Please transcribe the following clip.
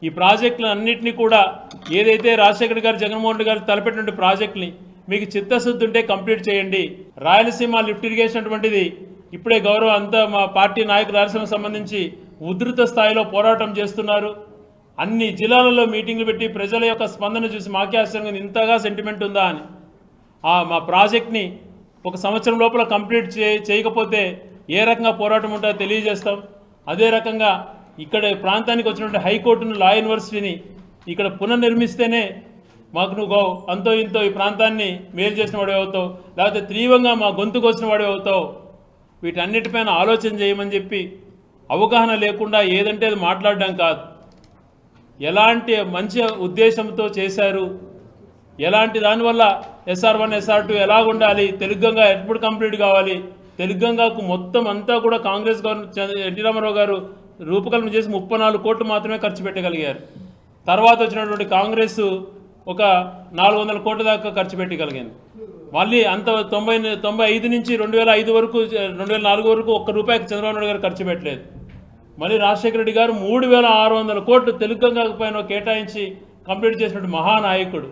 ఈ ప్రాజెక్టులన్నింటినీ కూడా ఏదైతే రాజశేఖర గారు జగన్మోహన్ రెడ్డి గారు తలపెట్టిన ప్రాజెక్టుని మీకు చిత్తశుద్ధి ఉంటే కంప్లీట్ చేయండి. రాయలసీమ లిఫ్ట్ ఇరిగేషన్ అటువంటిది ఇప్పుడే గౌరవ అంతా మా పార్టీ నాయకులు రాయలసీమకు సంబంధించి ఉధృత స్థాయిలో పోరాటం చేస్తున్నారు. అన్ని జిల్లాలలో మీటింగ్లు పెట్టి ప్రజల యొక్క స్పందన చూసి మాకే ఆశ్చర్యంగా ఇంతగా సెంటిమెంట్ ఉందా అని మా ప్రాజెక్ట్ని ఒక సంవత్సరం లోపల కంప్లీట్ చేయకపోతే ఏ రకంగా పోరాటం ఉంటుందో తెలియజేస్తాం. అదే రకంగా ఇక్కడ ప్రాంతానికి వచ్చినటువంటి హైకోర్టును లా యూనివర్సిటీని ఇక్కడ పునర్నిర్మిస్తేనే మాకు నువ్వు అంతో ఇంతో ఈ ప్రాంతాన్ని మేలు చేసిన వాడు అవుతావు, లేకపోతే తీవ్రంగా మా గొంతుకు వచ్చిన వాడు అవుతావు. వీటన్నిటిపైన ఆలోచన చేయమని చెప్పి అవగాహన లేకుండా ఏదంటే అది మాట్లాడడం కాదు. ఎలాంటి మంచి ఉద్దేశంతో చేశారు, ఎలాంటి దానివల్ల SR1 SR2 ఎలాగుండాలి, తెలుగంగా ఎప్పుడు కంప్లీట్ కావాలి, తెలుగంగాకు మొత్తం అంతా కూడా కాంగ్రెస్ గవర్నమెంట్ ఎన్టీ రామారావు గారు రూపకల్పన చేసి 34 కోట్లు మాత్రమే ఖర్చు పెట్టగలిగారు. తర్వాత వచ్చినటువంటి కాంగ్రెస్ ఒక 400 కోట్ల దాకా ఖర్చు పెట్టగలిగింది. మళ్ళీ అంత 95 నుంచి 2005 వరకు 2004 వరకు ఒక్క రూపాయికి చంద్రబాబు నాయుడు గారు ఖర్చు పెట్టలేదు. మళ్ళీ రాజశేఖర రెడ్డి గారు 3600 కోట్లు తెలుగంగా పైన కేటాయించి కంప్లీట్ చేసినటువంటి మహానాయకుడు.